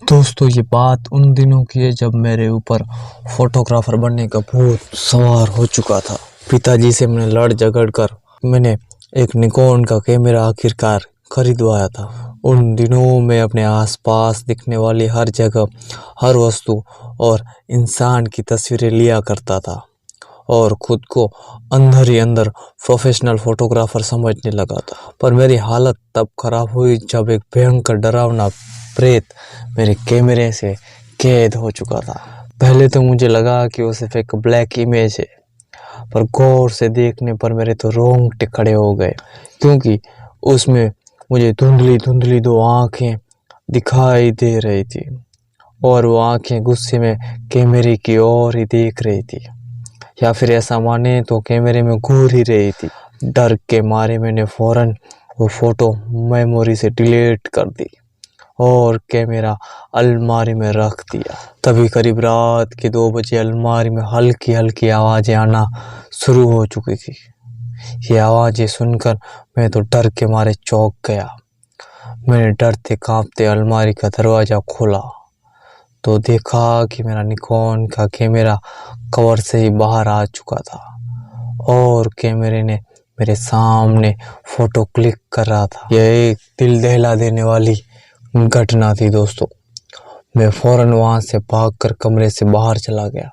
दोस्तों ये बात उन दिनों की है जब मेरे ऊपर फोटोग्राफर बनने का भूत सवार हो चुका था। पिताजी से मैंने लड़ झगड़ कर मैंने एक निकॉन का कैमरा आखिरकार खरीदवाया था। उन दिनों में अपने आसपास दिखने वाली हर जगह, हर वस्तु और इंसान की तस्वीरें लिया करता था और खुद को अंदर ही अंदर प्रोफेशनल फोटोग्राफर समझने लगा था। पर मेरी हालत तब खराब हुई जब एक भयंकर डरावना प्रेत मेरे कैमरे से कैद हो चुका था। पहले तो मुझे लगा कि वो सिर्फ एक ब्लैक इमेज है, पर गौर से देखने पर मेरे तो रोंगटे खड़े हो गए, क्योंकि उसमें मुझे धुंधली धुंधली दो आंखें दिखाई दे रही थी और वो आंखें गुस्से में कैमरे की ओर ही देख रही थी, या फिर ऐसा माने तो कैमरे में घूर ही रही थी। डर के मारे मैंने फौरन वो फोटो मेमोरी से डिलीट कर दी और कैमरा अलमारी में रख दिया। तभी करीब रात के 2 बजे अलमारी में हल्की हल्की आवाजें आना शुरू हो चुकी थी। ये आवाजें सुनकर मैं तो डर के मारे चौंक गया। मैंने डरते कांपते अलमारी का दरवाजा खोला तो देखा कि मेरा निकॉन का कैमरा कवर से ही बाहर आ चुका था और कैमरे ने मेरे सामने फोटो क्लिक कर रहा था। यह एक दिल दहला देने वाली घटना थी दोस्तों। मैं फौरन वहां से भागकर कमरे से बाहर चला गया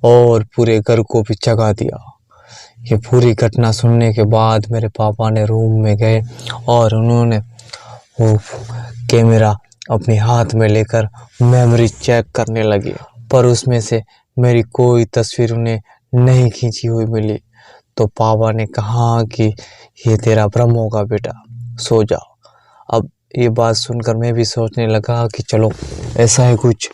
और पूरे घर को भी जगा दिया। ये पूरी घटना सुनने के बाद मेरे पापा ने रूम में गए और उन्होंने वो कैमरा अपने हाथ में लेकर मेमोरी चेक करने लगे, पर उसमें से मेरी कोई तस्वीर उन्हें नहीं खींची हुई मिली। तो पापा ने कहा कि ये तेरा भ्रम होगा बेटा, सो जाओ। अब ये बात सुनकर मैं भी सोचने लगा कि चलो ऐसा ही कुछ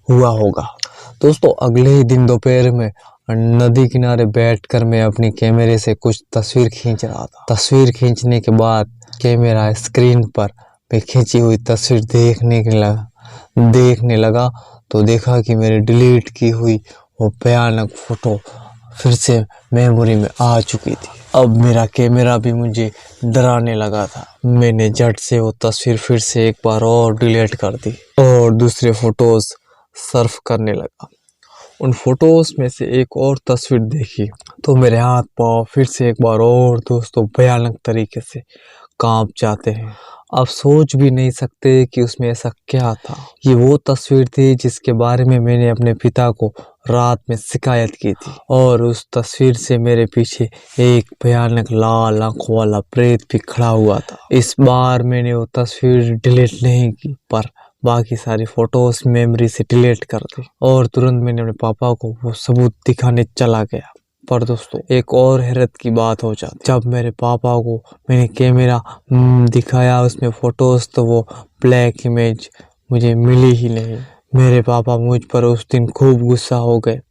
हुआ होगा। दोस्तों अगले ही दिन दोपहर में नदी किनारे बैठकर मैं अपनी कैमरे से कुछ तस्वीर खींच रहा था। तस्वीर खींचने के बाद कैमरा स्क्रीन पर मैं खींची हुई तस्वीर देखने लगा तो देखा कि मेरी डिलीट की हुई वो भयानक फोटो फिर से मेमोरी में आ चुकी थी। अब मेरा कैमरा भी मुझे डराने लगा था। मैंने झट से वो तस्वीर फिर से एक बार और डिलीट कर दी और दूसरे फोटोज सर्फ करने लगा। उन फोटोज में से एक और तस्वीर देखी तो मेरे हाथ पांव फिर से एक बार और दोस्तों भयानक तरीके से कांप जाते हैं। आप सोच भी नहीं सकते कि उसमें ऐसा क्या था। ये वो तस्वीर थी जिसके बारे में मैंने अपने पिता को रात में शिकायत की थी और उस तस्वीर से मेरे पीछे एक भयानक लाल आंखों वाला प्रेत भी खड़ा हुआ था। इस बार मैंने वो तस्वीर डिलीट नहीं की, पर बाकी सारी फोटोज मेमोरी से डिलीट कर दी और तुरंत मैंने अपने पापा को वो सबूत दिखाने चला गया। पर दोस्तों एक और हैरत की बात हो जाती, जब मेरे पापा को मैंने कैमरा दिखाया उसमें फोटोज, तो वो ब्लैक इमेज मुझे मिली ही नहीं। मेरे पापा मुझ पर उस दिन खूब गुस्सा हो गए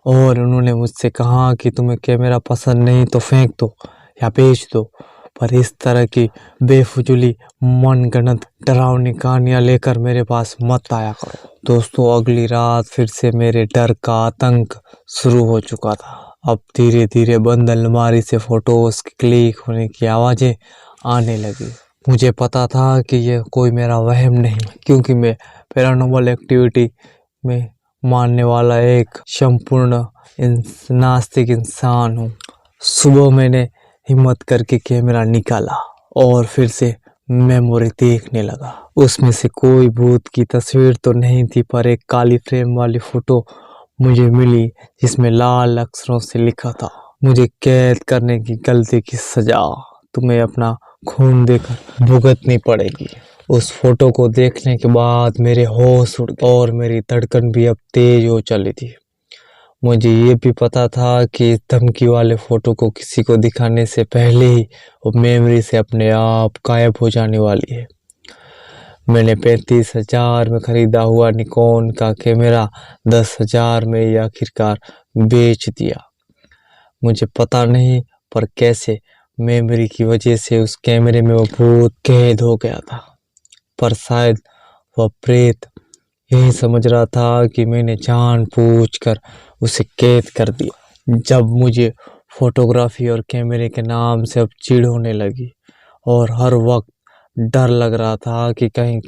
और उन्होंने मुझसे कहा कि तुम्हें कैमरा पसंद नहीं तो फेंक दो या बेच दो, पर इस तरह की बेफुजुली मनगढ़ंत डरावनी कहानियां लेकर मेरे पास मत आया करो। दोस्तों अगली रात फिर से मेरे डर का आतंक शुरू हो चुका था। अब धीरे धीरे बंद अलमारी से फोटोज क्लिक होने की आवाजें आने लगी। मुझे पता था कि यह कोई मेरा वहम नहीं, क्योंकि मैं पैरानॉर्मल एक्टिविटी में मानने वाला एक संपूर्ण नास्तिक इंसान हूँ। सुबह मैंने हिम्मत करके कैमरा निकाला और फिर से मेमोरी देखने लगा। उसमें से कोई भूत की तस्वीर तो नहीं थी, पर एक काली फ्रेम वाली फोटो मुझे मिली जिसमें लाल अक्षरों से लिखा था, मुझे कैद करने की गलती की सजा तुम्हें अपना खून देकर भुगतनी पड़ेगी। उस फोटो को देखने के बाद मेरे होश उड़ गए और मेरी धड़कन भी अब तेज हो चली थी। मुझे ये भी पता था कि इस धमकी वाले फोटो को किसी को दिखाने से पहले ही वो मेमोरी से अपने आप गायब हो जाने वाली है। मैंने 35,000 में खरीदा हुआ निकॉन का कैमरा 10,000 में ही आखिरकार बेच दिया। मुझे पता नहीं पर कैसे मेमोरी की वजह से उस कैमरे में वो भूत कैद हो गया था, पर शायद वह प्रेत यही समझ रहा था कि मैंने जानबूझकर उसे कैद कर दिया। जब मुझे फोटोग्राफी और कैमरे के नाम से अब चिढ़ होने लगी और हर वक्त डर लग रहा था कि कहीं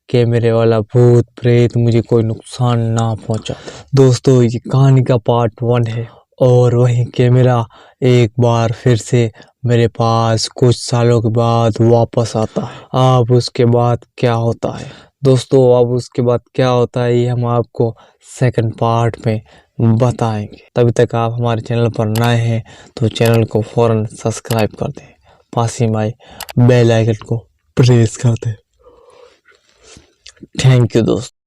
कैमरे वाला भूत प्रेत मुझे कोई नुकसान ना पहुंचा। दोस्तों ये कहानी का पार्ट 1 है और वही कैमरा एक बार फिर से मेरे पास कुछ सालों के बाद वापस आता है। अब उसके बाद क्या होता है दोस्तों, अब उसके बाद क्या होता है ये हम आपको सेकंड पार्ट में बताएंगे। तभी तक आप हमारे चैनल पर नए हैं तो चैनल को फौरन सब्सक्राइब कर दें, पास ही में बेल आइकन को प्रेस कर दें। थैंक यू दोस्तों।